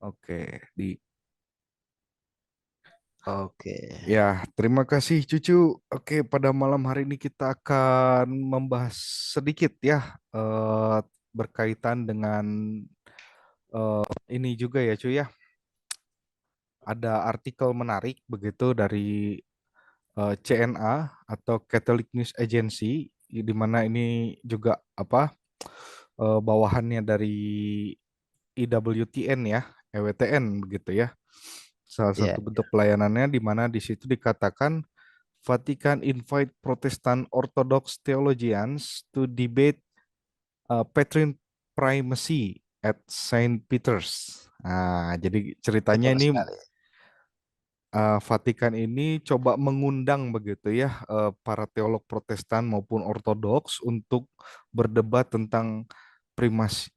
Oke, di Oke. ya, terima kasih Cucu. Oke, pada malam hari ini kita akan membahas sedikit ya berkaitan dengan ini juga ya cuy ya. Ada artikel menarik begitu dari CNA atau Catholic News Agency di mana ini juga apa bawahannya dari IWTN ya, EWTN begitu ya. Salah Ya, satu bentuk pelayanannya di mana di situ dikatakan Vatican invite Protestant Orthodox theologians to debate Petrine primacy at Saint Peter's. Nah, jadi ceritanya betul ini sekali. Vatikan ini coba mengundang begitu ya para teolog Protestan maupun Ortodoks untuk berdebat tentang primasi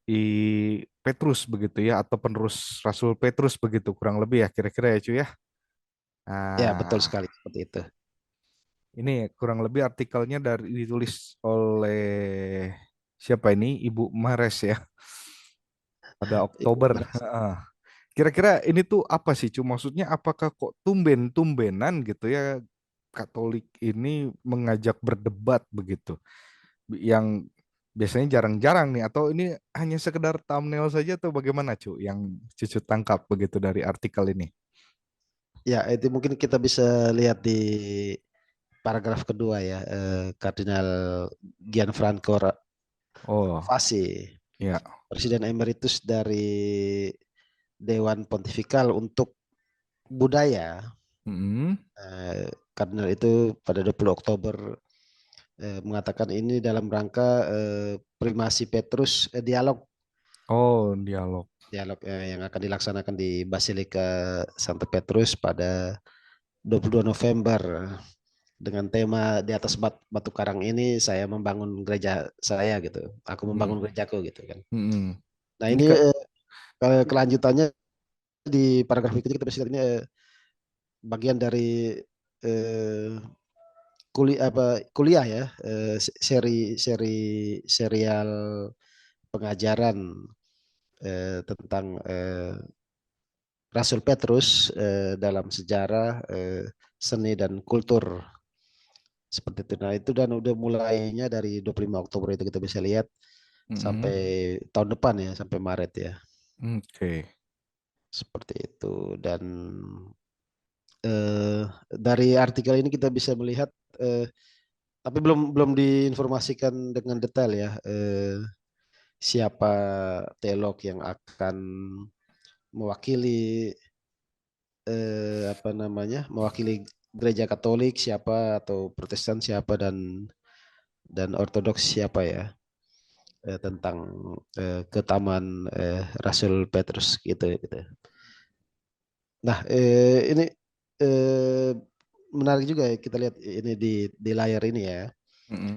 Petrus begitu ya atau penerus Rasul Petrus begitu kurang lebih ya kira-kira ya cuy ya. Ya, betul Nah, sekali seperti itu. ini kurang lebih artikelnya dari ditulis oleh siapa ini? Ibu Mares ya pada Ibu Oktober. Maris. Heeh. Kira-kira ini tuh apa sih? Cuma maksudnya apakah kok tumben-tumbenan gitu ya Katolik ini mengajak berdebat begitu? Yang biasanya jarang-jarang nih atau ini hanya sekedar thumbnail saja atau bagaimana cu yang Cucu tangkap begitu dari artikel ini? Ya, itu mungkin kita bisa lihat di paragraf kedua ya, Kardinal Gianfranco Oh, Fassi, ya. Presiden Emeritus dari Dewan Pontifikal untuk Budaya. Mm-mm. Kardinal itu pada 20 Oktober mengatakan ini dalam rangka primasi Petrus, dialog Oh, dialog. dialog yang akan dilaksanakan di Basilika Santo Petrus pada 22 November dengan tema di atas batu karang ini saya membangun gereja saya gitu. Aku Mm. membangun gerejaku gitu kan. Mm-mm. Nah, Ini ini Kak. kelanjutannya di paragraf berikutnya kita bisa lihat ini bagian dari eh, kuliah ya, seri serial pengajaran tentang Rasul Petrus dalam sejarah seni dan kultur seperti itu. Nah, itu dan udah mulainya dari 25 Oktober itu kita bisa lihat sampai Mm-mm. tahun depan ya, sampai Maret ya. Oke. Seperti itu. Dan eh, dari artikel ini kita bisa melihat eh, tapi belum belum diinformasikan dengan detail ya, siapa teolog yang akan mewakili apa namanya, mewakili gereja Katolik siapa atau Protestan siapa dan Ortodoks siapa ya, tentang keutamaan Rasul Petrus gitu gitu. Nah, ini eh, menarik juga ya kita lihat ini di layar ini ya. Mm-mm.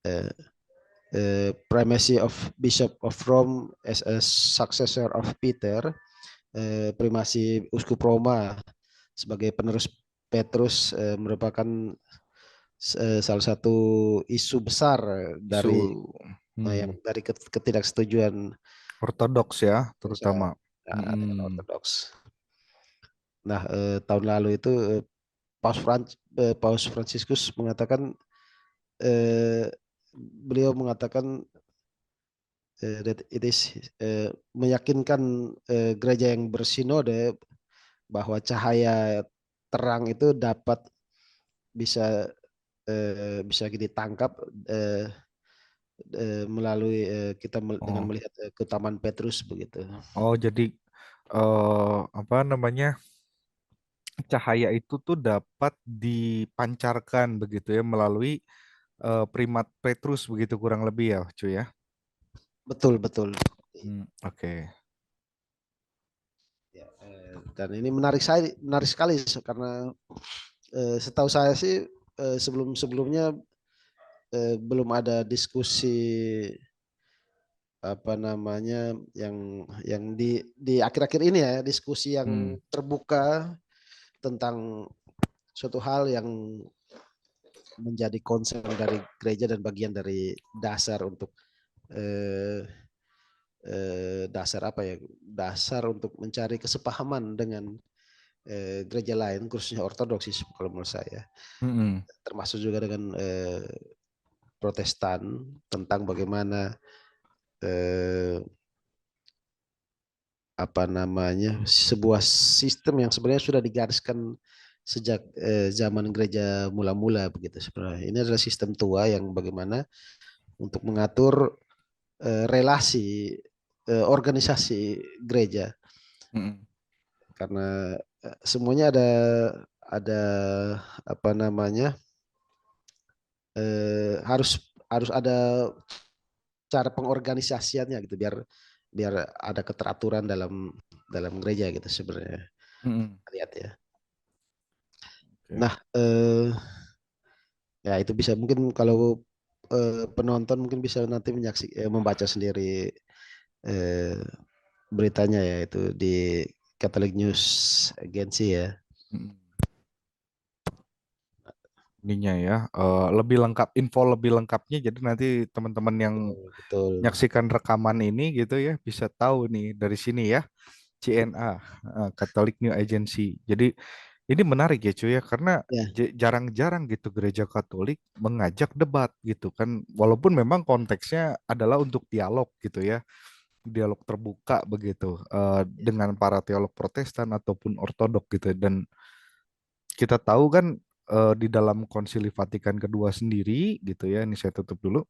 Eh, Primacy of Bishop of Rome as a successor of Peter, primasi Uskup Roma sebagai penerus Petrus merupakan salah satu isu besar Isu dari yang hmm, dari ketidaksetujuan ortodoks ya, gereja, terutama. dengan Hmm. Ortodoks. Nah, tahun lalu itu Paus Fransiskus mengatakan, eh, beliau mengatakan that it is meyakinkan gereja yang bersinode bahwa cahaya terang itu dapat bisa bisa ditangkap eh, melalui kita dengan Oh, melihat keutamaan Petrus begitu. oh jadi apa namanya cahaya itu tuh dapat dipancarkan begitu ya melalui primat Petrus begitu kurang lebih ya, cuy ya. Betul betul. Oke. Ya, dan ini menarik sekali karena setahu saya sih sebelumnya belum ada diskusi apa namanya yang di akhir-akhir ini ya, diskusi Hmm. yang terbuka tentang suatu hal yang menjadi concern dari gereja dan bagian dari dasar untuk eh, dasar apa ya, dasar untuk mencari kesepahaman dengan gereja lain, khususnya ortodoksis kalau menurut saya, Mm-mm. termasuk juga dengan Protestan, tentang bagaimana eh, apa namanya, sebuah sistem yang sebenarnya sudah digariskan sejak zaman gereja mula-mula begitu sebenarnya. Ini adalah sistem tua yang bagaimana untuk mengatur relasi organisasi gereja, Mm-mm. karena semuanya ada apa namanya, harus harus ada cara pengorganisasiannya gitu, biar biar ada keteraturan dalam dalam gereja gitu sebenarnya, Mm-mm. lihat ya. Oke. Nah, ya itu bisa mungkin kalau penonton mungkin bisa nanti membaca sendiri eh, beritanya ya, itu di Catholic News Agency ya. Mm-mm. Ininya ya, lebih lengkap, info lebih lengkapnya. Jadi nanti teman-teman yang Betul, betul. menyaksikan rekaman ini gitu ya bisa tahu nih dari sini ya, CNA, Catholic New Agency. Jadi ini menarik ya cuy ya, karena Ya, jarang-jarang gitu gereja Katolik mengajak debat gitu kan, walaupun memang konteksnya adalah untuk dialog gitu ya, dialog terbuka begitu, dengan para teolog Protestan ataupun Ortodok gitu. Dan kita tahu kan, di dalam Konsili Vatikan kedua sendiri gitu ya, ini saya tutup dulu.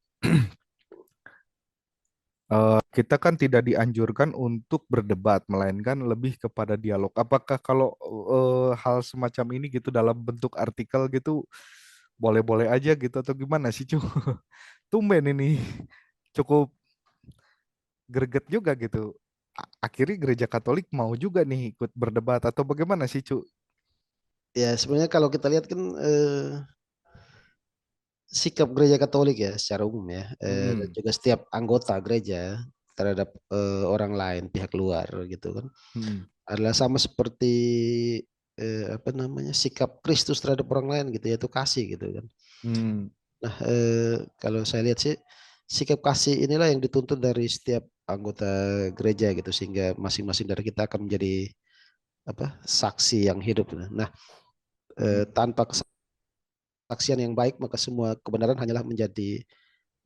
Kita kan tidak dianjurkan untuk berdebat, melainkan lebih kepada dialog. Apakah kalau hal semacam ini gitu dalam bentuk artikel gitu boleh-boleh aja gitu atau gimana sih, Cu? Tumben ini cukup greget juga gitu. Akhirnya gereja Katolik mau juga nih ikut berdebat atau bagaimana sih, Cu? ya sebenarnya kalau kita lihat kan sikap gereja Katolik ya secara umum ya, dan Mm-mm. juga setiap anggota gereja terhadap orang lain, pihak luar gitu kan, Mm-mm. adalah sama seperti apa namanya, sikap Kristus terhadap orang lain gitu, yaitu kasih gitu kan. Mm. Nah, kalau saya lihat sih sikap kasih inilah yang dituntut dari setiap anggota gereja gitu, sehingga masing-masing dari kita akan menjadi apa, saksi yang hidup. Nah, Mm. tanpa kesaksian yang baik maka semua kebenaran hanyalah menjadi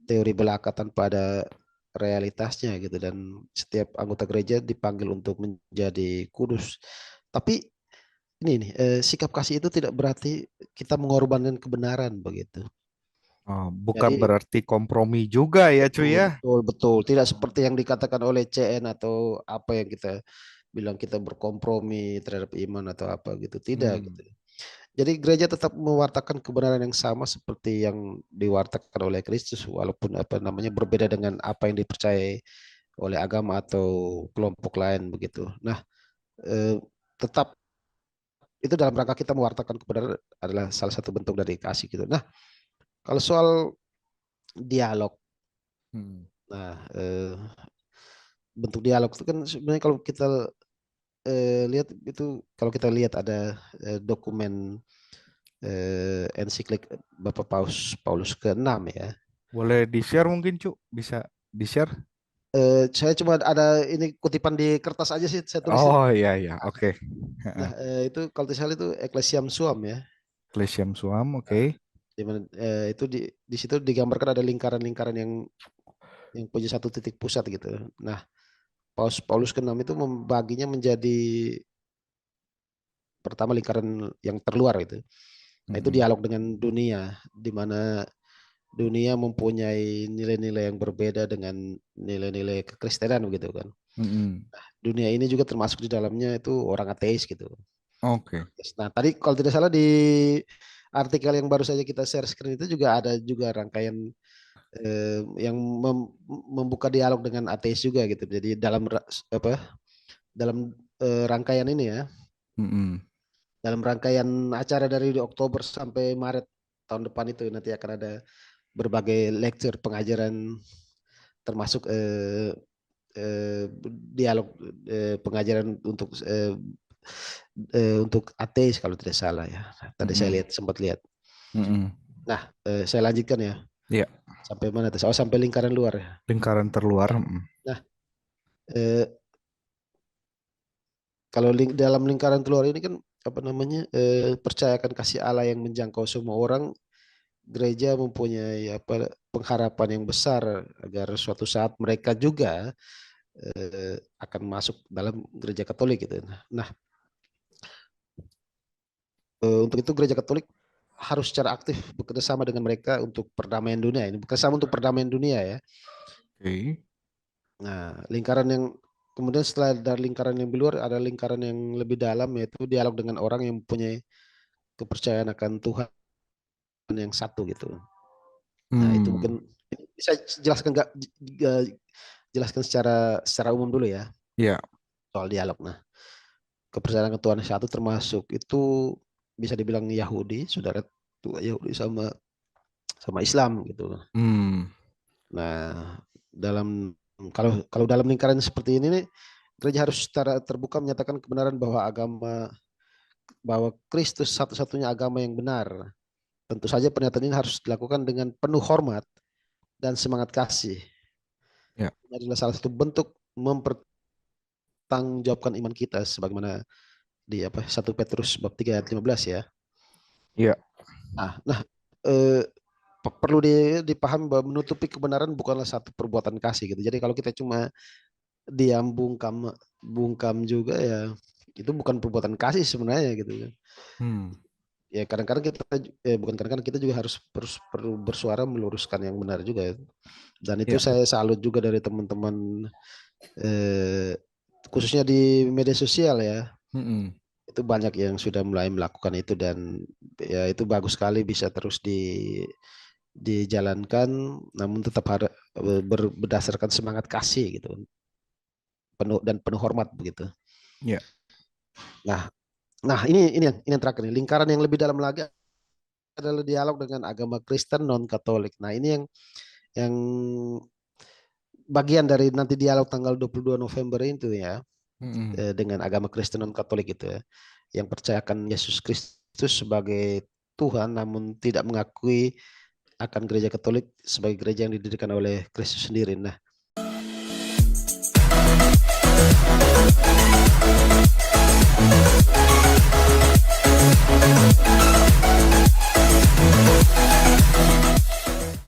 teori belaka tanpa ada realitasnya gitu, dan setiap anggota gereja dipanggil untuk menjadi kudus. Tapi ini nih, sikap kasih itu tidak berarti kita mengorbankan kebenaran begitu. Oh, bukan Jadi berarti kompromi juga ya, cuy betul, ya. betul, betul. Tidak seperti yang dikatakan oleh CN atau apa yang kita bilang kita berkompromi terhadap iman atau apa gitu. Tidak Hmm. gitu. Jadi gereja tetap mewartakan kebenaran yang sama seperti yang diwartakan oleh Kristus, walaupun apa namanya berbeda dengan apa yang dipercayai oleh agama atau kelompok lain begitu. Nah, eh, tetap itu dalam rangka kita mewartakan kebenaran adalah salah satu bentuk dari kasih gitu. Nah, kalau soal dialog, Hmm. nah bentuk dialog itu kan sebenarnya kalau kita lihat itu, kalau kita lihat ada dokumen ensiklik Bapak Paulus ke-6 ya. Boleh di-share mungkin, Cuk? Bisa di-share? Saya cuma ada ini kutipan di kertas aja sih saya tulis itu. Oh iya iya, oke. Nah, itu kalau tidak salah itu Ecclesiam Suam ya. Klesiam Suam, Nah, oke. di mana itu di situ digambarkan ada lingkaran-lingkaran yang punya satu titik pusat gitu. Nah, Paulus ke-6 itu membaginya menjadi pertama lingkaran yang terluar itu. Nah, itu Mm-mm. dialog dengan dunia, di mana dunia mempunyai nilai-nilai yang berbeda dengan nilai-nilai kekristenan begitu kan. Mm-mm. Dunia ini juga termasuk di dalamnya itu orang ateis gitu. Oke. Nah, tadi kalau tidak salah di artikel yang baru saja kita share screen itu juga ada juga rangkaian yang membuka dialog dengan ateis juga gitu. Jadi dalam apa, dalam rangkaian ini ya, Mm-mm. dalam rangkaian acara dari Oktober sampai Maret tahun depan itu nanti akan ada berbagai lecture pengajaran, termasuk dialog pengajaran untuk ateis kalau tidak salah ya. Tadi saya Mm-mm. lihat, sempat lihat. Mm-mm. Nah, saya lanjutkan ya. Iya, Sampai mana tuh? Oh, sampai lingkaran luar ya. lingkaran terluar. Mm. Nah, eh, kalau dalam lingkaran keluarga ini kan apa namanya, percayakan kasih Allah yang menjangkau semua orang, gereja mempunyai apa, pengharapan yang besar agar suatu saat mereka juga akan masuk dalam gereja Katolik gitu. Nah, untuk itu gereja Katolik harus secara aktif bekerja sama dengan mereka untuk perdamaian dunia. Ini bekerja sama untuk perdamaian dunia ya. Oke. Nah, lingkaran yang kemudian setelah dari lingkaran yang di luar ada lingkaran yang lebih dalam, yaitu dialog dengan orang yang mempunyai kepercayaan akan Tuhan yang satu gitu. Nah, itu Hmm. mungkin bisa jelaskan nggak, jelaskan secara umum dulu ya Ya. soal dialog. Nah, kepercayaan ke Tuhan yang satu termasuk itu bisa dibilang Yahudi, saudara tua Yahudi sama sama Islam gitu. Hmm. Nah, dalam kalau kalau dalam lingkaran seperti ini nih, gereja harus secara terbuka menyatakan kebenaran bahwa Kristus satu-satunya agama yang benar. Tentu saja pernyataan ini harus dilakukan dengan penuh hormat dan semangat kasih. Ya. Ini adalah salah satu bentuk mempertanggungjawabkan iman kita sebagaimana di apa 1 Petrus bab 3 ayat 15 ya. Ya. Nah, eh, perlu dipahami bahwa menutupi kebenaran bukanlah satu perbuatan kasih gitu. Jadi kalau kita cuma diam bungkam juga ya, itu bukan perbuatan kasih sebenarnya gitu kan. Hmm. Ya kadang-kadang kita bukan kadang-kadang kita juga harus perlu bersuara meluruskan yang benar juga. Dan itu Ya. saya salut juga dari teman-teman, eh, khususnya di media sosial ya. Mm-mm. Itu banyak yang sudah mulai melakukan itu dan ya itu bagus sekali bisa terus dijalankan, namun tetap harus berdasarkan semangat kasih gitu, penuh dan penuh hormat begitu. Ya. Nah, ini yang terakhir nih. Lingkaran yang lebih dalam lagi adalah dialog dengan agama Kristen non Katolik. Nah, ini yang bagian dari nanti dialog tanggal 22 November itu ya, Mm-mm. dengan agama Kristen non Katolik itu ya, yang percayakan Yesus Kristus sebagai Tuhan namun tidak mengakui akan gereja Katolik sebagai gereja yang didirikan oleh Kristus sendiri. Nah,